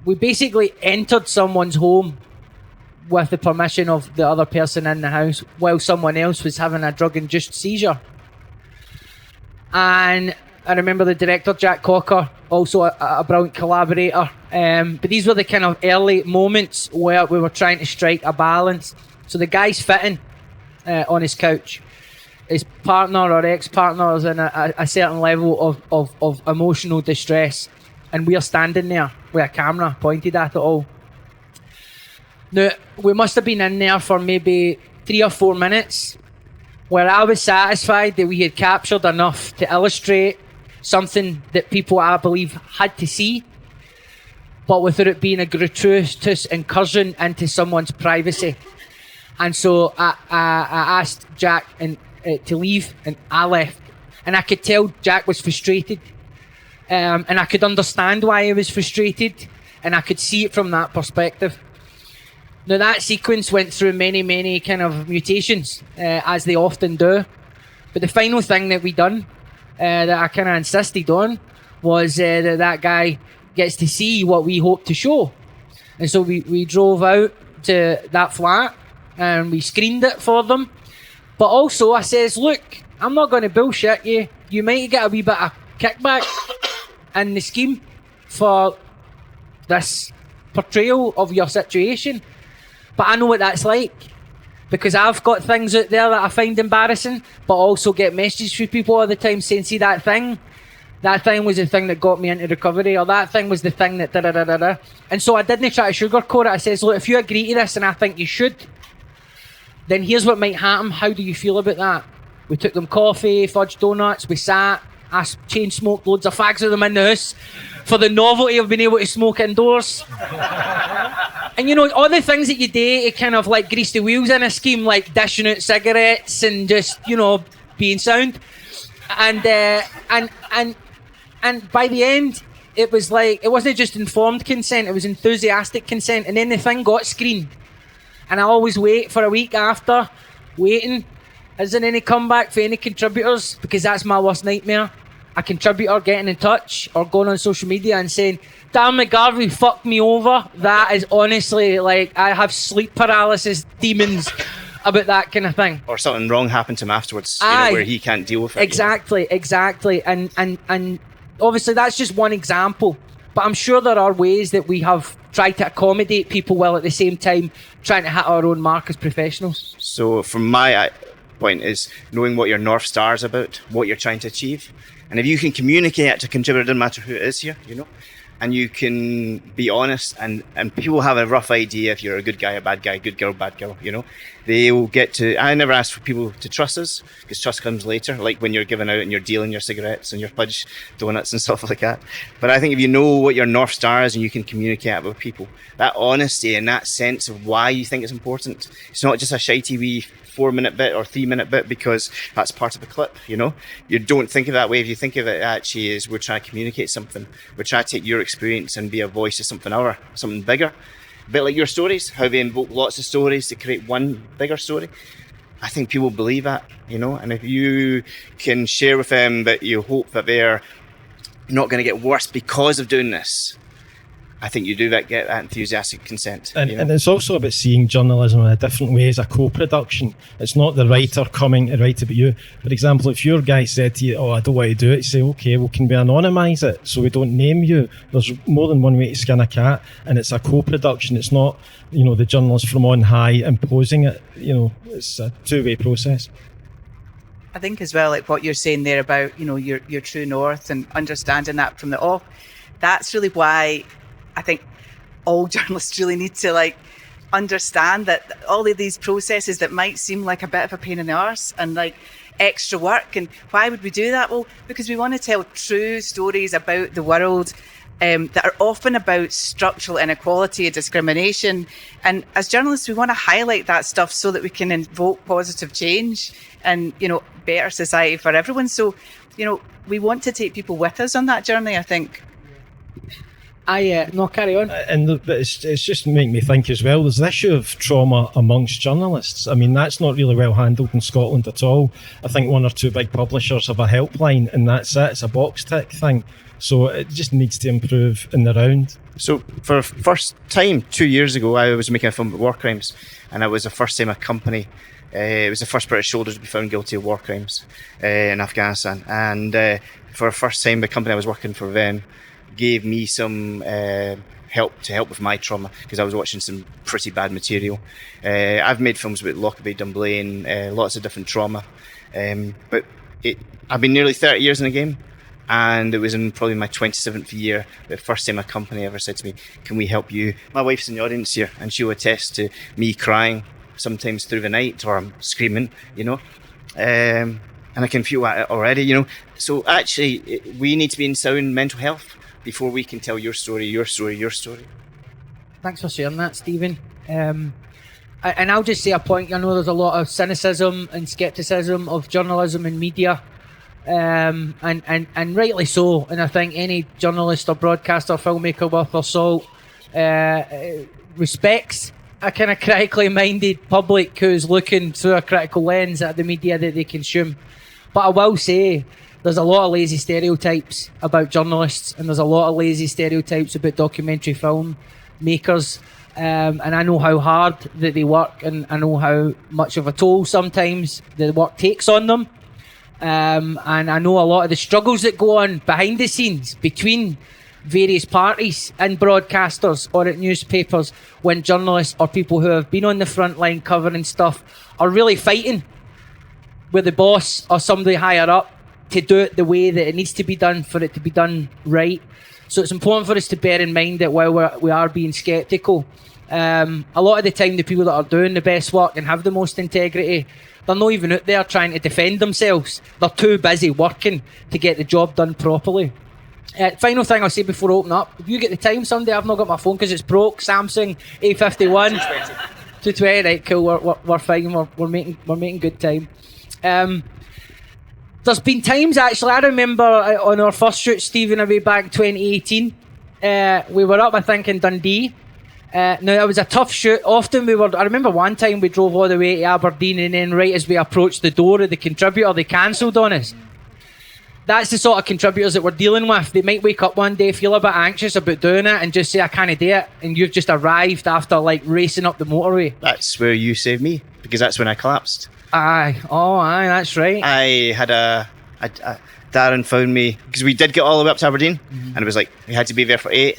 we basically entered someone's home with the permission of the other person in the house while someone else was having a drug-induced seizure. And I remember the director, Jack Cocker, also a brilliant collaborator. But these were the kind of early moments where we were trying to strike a balance. So the guy's fitting on his couch. His partner or ex-partner is in a certain level of emotional distress. And we are standing there with a camera pointed at it all. Now, we must have been in there for maybe 3 or 4 minutes, where I was satisfied that we had captured enough to illustrate something that people, I believe, had to see, but without it being a gratuitous incursion into someone's privacy. And so I asked Jack to leave, and I left. And I could tell Jack was frustrated, and I could understand why he was frustrated, and I could see it from that perspective. Now that sequence went through many kind of mutations, as they often do. But the final thing that we done, that I kind of insisted on, was that guy gets to see what we hope to show. And so we drove out to that flat and we screened it for them. But also I says, look, I'm not going to bullshit you. You might get a wee bit of kickback in the scheme for this portrayal of your situation. But I know what that's like, because I've got things out there that I find embarrassing, but also get messages from people all the time saying, see that thing was the thing that got me into recovery, or that thing was the thing that da-da-da-da-da. And so I didn't try to sugarcoat it. I says, look, if you agree to this and I think you should, then here's what might happen. How do you feel about that? We took them coffee, fudge donuts, we sat, I chain smoked loads of fags of them in the house for the novelty of being able to smoke indoors. And you know, all the things that you do to kind of like grease the wheels in a scheme, like dishing out cigarettes and just, you know, being sound. And by the end, it was like, it wasn't just informed consent, it was enthusiastic consent. And then the thing got screened. And I always wait for a week after, waiting. Isn't any comeback for any contributors? Because that's my worst nightmare. A contributor getting in touch or going on social media and saying, Darren McGarvey fucked me over. That is honestly, like, I have sleep paralysis demons about that kind of thing. Or something wrong happened to him afterwards, you know, where he can't deal with it. Exactly. And obviously that's just one example. But I'm sure there are ways that we have tried to accommodate people while at the same time trying to hit our own mark as professionals. So from my point is knowing what your North Star is about, what you're trying to achieve. And if you can communicate it to a contributor, it doesn't matter who it is here, you know, and you can be honest, and people have a rough idea if you're a good guy, a bad guy, good girl, bad girl, you know. They will get to, I never ask for people to trust us, because trust comes later, like when you're giving out and you're dealing your cigarettes and your fudge donuts and stuff like that. But I think if you know what your North Star is and you can communicate it with people, that honesty and that sense of why you think it's important, it's not just a shitey wee 4-minute bit or 3-minute bit because that's part of the clip, you know. You don't think of it that way. If you think of it actually as we're trying to communicate something, we're trying to take your experience and be a voice of something other, something bigger. A bit like your stories, how they invoke lots of stories to create one bigger story. I think people believe that, you know, and if you can share with them that you hope that they're not going to get worse because of doing this, I think you do get that enthusiastic consent. And, you know? and it's also about seeing journalism in a different way as a co-production. It's not the writer coming to write about you. For example, if your guy said to you, oh, I don't want to do it, you say, okay, well, can we anonymise it so we don't name you? There's more than one way to skin a cat, and it's a co-production. It's not, you know, the journalist from on high imposing it. You know, it's a two-way process. I think as well, like what you're saying there about, you know, your true north and understanding that from the off, that's really why I think all journalists really need to like understand that all of these processes that might seem like a bit of a pain in the arse and like extra work. And why would we do that? Well, because we want to tell true stories about the world that are often about structural inequality and discrimination. And as journalists, we want to highlight that stuff so that we can invoke positive change and, you know, better society for everyone. So, you know, we want to take people with us on that journey, I think. No, carry on. But it's just making me think as well, there's the issue of trauma amongst journalists. I mean, that's not really well handled in Scotland at all. I think one or two big publishers have a helpline and that's it. It's a box tick thing. So it just needs to improve in the round. So for the first time, 2 years ago, I was making a film about war crimes, and it was the first time a company, it was the first British soldiers to be found guilty of war crimes in Afghanistan. And for the first time, the company I was working for then gave me some help with my trauma, because I was watching some pretty bad material. I've made films about Lockerbie, Dunblane, lots of different trauma, but I've been nearly 30 years in the game, and it was in probably my 27th year the first time a company ever said to me, can we help you? My wife's in the audience here, and she'll attest to me crying sometimes through the night, or I'm screaming, you know, and I can feel that already, you know. So actually we need to be in sound mental health before we can tell your story, your story, your story. Thanks for sharing that, Stephen. And I'll just say a point. I know there's a lot of cynicism and scepticism of journalism and media, and rightly so. And I think any journalist or broadcaster, filmmaker worth their salt respects a kind of critically minded public who's looking through a critical lens at the media that they consume. But I will say, there's a lot of lazy stereotypes about journalists, and there's a lot of lazy stereotypes about documentary film makers. And I know how hard that they work, and I know how much of a toll sometimes the work takes on them. And I know a lot of the struggles that go on behind the scenes between various parties and broadcasters or at newspapers when journalists or people who have been on the front line covering stuff are really fighting with the boss or somebody higher up to do it the way that it needs to be done for it to be done right. So it's important for us to bear in mind that while we are being sceptical, a lot of the time the people that are doing the best work and have the most integrity, they're not even out there trying to defend themselves. They're too busy working to get the job done properly. Final thing I'll say before I open up, if you get the time someday, I've not got my phone because it's broke, Samsung A51 220, right, cool, we're fine, we're making good time. There's been times, actually, I remember on our first shoot, Stephen, way back in 2018, we were up, I think, in Dundee. Now, it was a tough shoot. Often I remember one time we drove all the way to Aberdeen, and then right as we approached the door of the contributor, they cancelled on us. That's the sort of contributors that we're dealing with. They might wake up one day, feel a bit anxious about doing it, and just say, I can't do it. And you've just arrived after, like, racing up the motorway. That's where you saved me, because that's when I collapsed. Aye, that's right. I had Darren found me, because we did get all the way up to Aberdeen, and it was like, we had to be there for 8,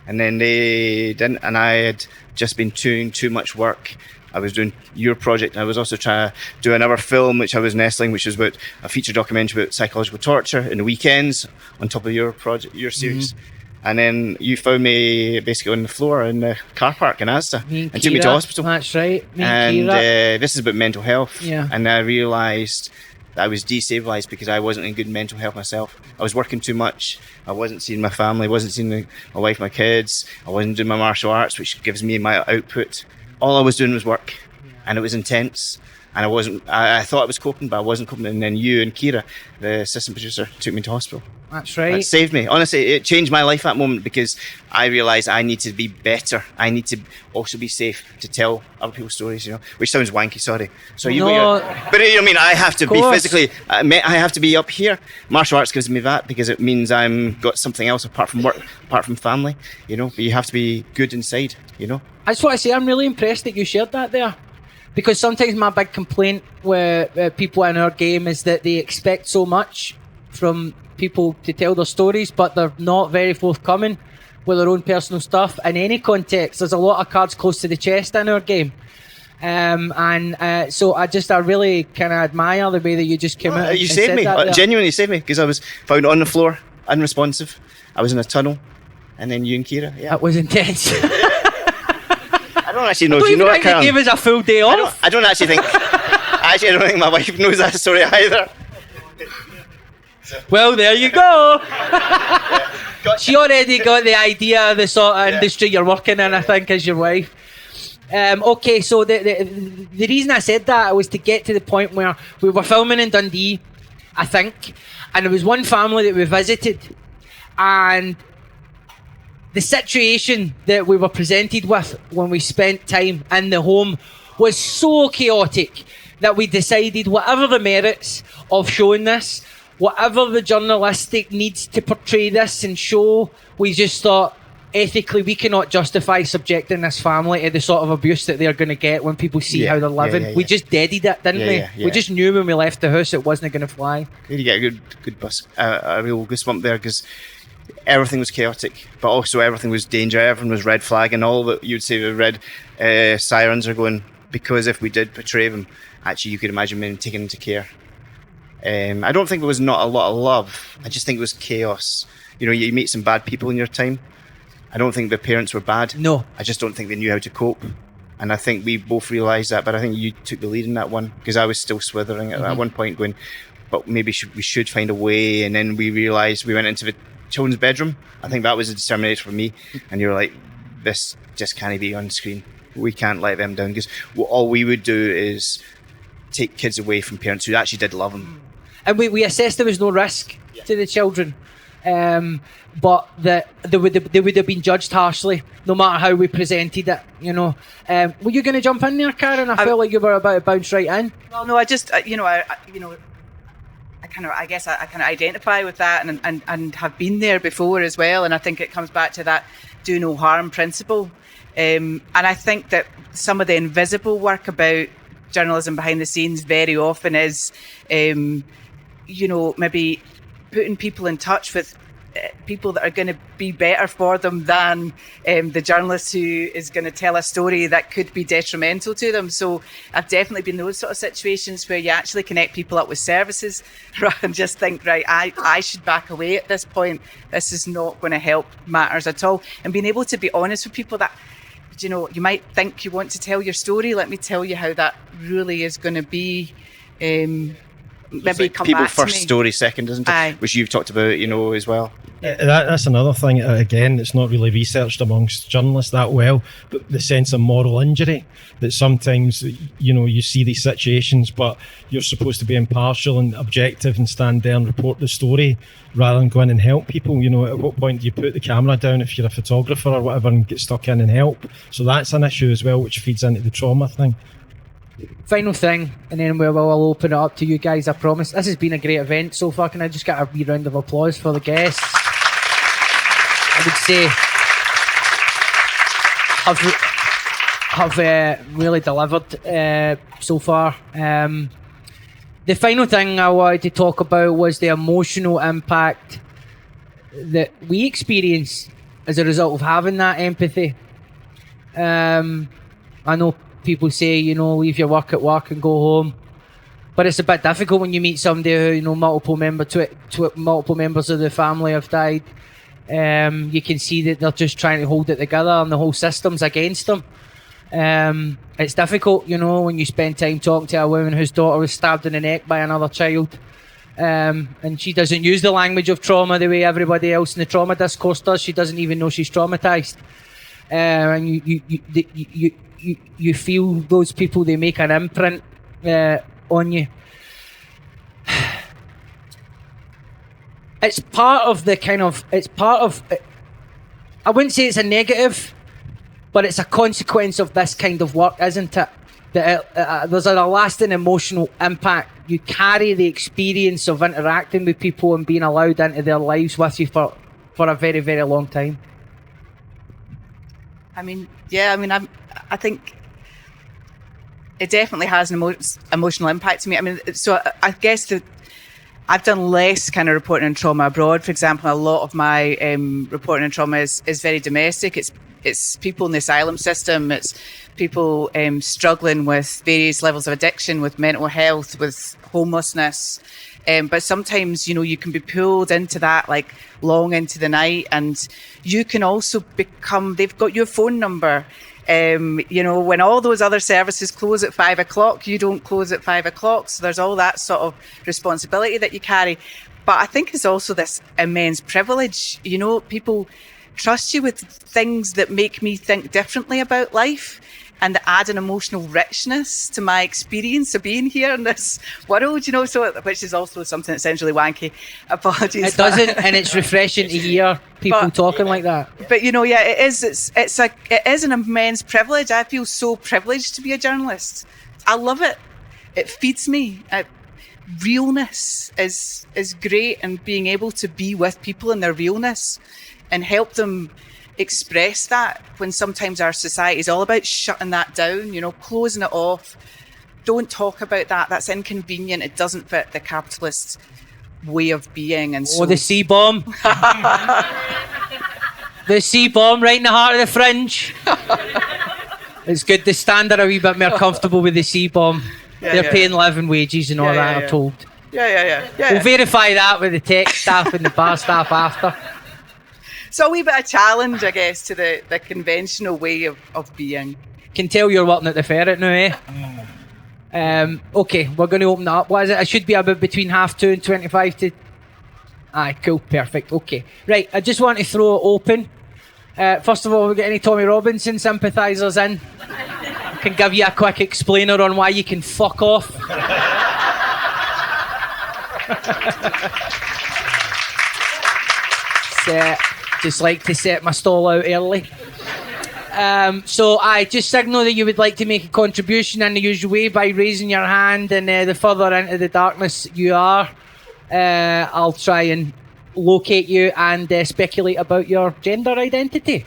and then they didn't, and I had just been doing too much work. I was doing your project, and I was also trying to do another film which I was nestling, which was about a feature documentary about psychological torture in the weekends on top of your project, your series. And then you found me basically on the floor in the car park in Asda and took me to hospital. That's right. And this is about mental health. Yeah. And I realised that I was destabilised because I wasn't in good mental health myself. I was working too much. I wasn't seeing my family. I wasn't seeing my wife, my kids. I wasn't doing my martial arts, which gives me my output. All I was doing was work, and it was intense. And I thought I was coping, but I wasn't coping. And then you and Kira, the assistant producer, took me to hospital. That's right. It saved me. Honestly, it changed my life at that moment, because I realised I need to be better. I need to also be safe to tell other people's stories, which sounds wanky, sorry. So but I mean, I have to be physically, I have to be up here. Martial arts gives me that, because it means I'm got something else apart from work, apart from family, but you have to be good inside, I just want to say, I'm really impressed that you shared that there. Because sometimes my big complaint with people in our game is that they expect so much from people to tell their stories, but they're not very forthcoming with their own personal stuff in any context. There's a lot of cards close to the chest in our game. So I really kind of admire the way that you just came out. You saved me. Genuinely saved me, because I was found on the floor, unresponsive. I was in a tunnel, and then you and Kira. Yeah. That was intense. I don't actually know. Do you know what, Karin? They gave us a full day off. I don't actually think. I don't think my wife knows that story either. Well, there you go. She already got the idea of the sort of industry you're working in, I think, as your wife. Okay, so the reason I said that was to get to the point where we were filming in Dundee, I think, and there was one family that we visited, and the situation that we were presented with when we spent time in the home was so chaotic that we decided, whatever the merits of showing this, whatever the journalistic needs to portray this and show, we just thought, ethically, we cannot justify subjecting this family to the sort of abuse that they're going to get when people see how they're living. We just deaded it, didn't we? Yeah. We just knew when we left the house it wasn't going to fly. You get a good bus, a real goosebump there, because everything was chaotic, but also everything was danger. Everything was red flag, and all that you'd say the red sirens are going, because if we did portray them, actually you could imagine being taken into care. I don't think there was not a lot of love. I just think it was chaos. You meet some bad people in your time. I don't think the parents were bad. No. I just don't think they knew how to cope. And I think we both realised that, but I think you took the lead in that one, because I was still swithering at one point going, but maybe we should find a way. And then we realised, we went into the children's bedroom. I think that was a determination for me. And you're like, this just can't be on screen. We can't let them down, because all we would do is take kids away from parents who actually did love them. And we assessed there was no risk to the children. but they would have been judged harshly, no matter how we presented it. You know, were you going to jump in there, Karen? I felt like you were about to bounce right in. Well, no, I just I kind of identify with that and have been there before as well, and I think it comes back to that do no harm principle. And I think that some of the invisible work about journalism behind the scenes very often is, maybe putting people in touch with people that are going to be better for them than the journalist who is going to tell a story that could be detrimental to them. So I've definitely been in those sort of situations where you actually connect people up with services rather than just think, right, I should back away at this point. This is not going to help matters at all. And being able to be honest with people that, you might think you want to tell your story. Let me tell you how that really is going to be. Maybe like come people back first, to me. story second, isn't it? Aye. Which you've talked about, as well. That's another thing. Again, it's not really researched amongst journalists that well, but the sense of moral injury, that sometimes, you see these situations, but you're supposed to be impartial and objective and stand there and report the story rather than go in and help people. At what point do you put the camera down if you're a photographer or whatever and get stuck in and help? So that's an issue as well, which feeds into the trauma thing. Final thing, and then we'll open it up to you guys, I promise. This has been a great event so far. Can I just get a wee round of applause for the guests? I would say have really delivered so far. The final thing I wanted to talk about was the emotional impact that we experience as a result of having that empathy. I know people say, leave your work at work and go home, but it's a bit difficult when you meet somebody who, multiple members of the family have died. You can see that they're just trying to hold it together and the whole system's against them. It's difficult, when you spend time talking to a woman whose daughter was stabbed in the neck by another child, and she doesn't use the language of trauma the way everybody else in the trauma discourse does. She doesn't even know she's traumatised. And you feel those people, they make an imprint on you. It's part of I wouldn't say it's a negative, but it's a consequence of this kind of work, isn't it? That there's a lasting emotional impact. You carry the experience of interacting with people and being allowed into their lives with you for a very, very long time. I think it definitely has an emotional impact to me. So I guess that I've done less kind of reporting on trauma abroad. For example, a lot of my reporting on trauma is very domestic. It's people in the asylum system. It's people struggling with various levels of addiction, with mental health, with homelessness. But sometimes, you can be pulled into that like long into the night, and you can also they've got your phone number. When all those other services close at 5 o'clock, you don't close at 5 o'clock. So there's all that sort of responsibility that you carry. But I think it's also this immense privilege. People trust you with things that make me think differently about life and that add an emotional richness to my experience of being here in this world, so which is also something that sounds really wanky. Apologies. It doesn't, and it's refreshing to hear people talking like that. But it is. It is an immense privilege. I feel so privileged to be a journalist. I love it. It feeds me. Realness is great, and being able to be with people in their realness and help them express that when sometimes our society is all about shutting that down, closing it off. Don't talk about that. That's inconvenient. It doesn't fit the capitalist way of being. And so the C-bomb. The C-bomb right in the heart of the Fringe. It's good the stand are a wee bit more comfortable with the C-bomb. They're paying living wages and all that, I'm told. Yeah. We'll verify that with the tech staff and the bar staff after. So a wee bit of challenge, I guess, to the conventional way of being. Can tell you're working at the Ferret now, eh? Okay, we're going to open it up. What is it? It should be about between 2:30 and 25 to... Aye, cool, perfect, okay. Right, I just want to throw it open. First of all, we get any Tommy Robinson sympathisers in? I can give you a quick explainer on why you can fuck off. just like to set my stall out early. So I just signal that you would like to make a contribution in the usual way by raising your hand, and the further into the darkness you are, I'll try and locate you and speculate about your gender identity.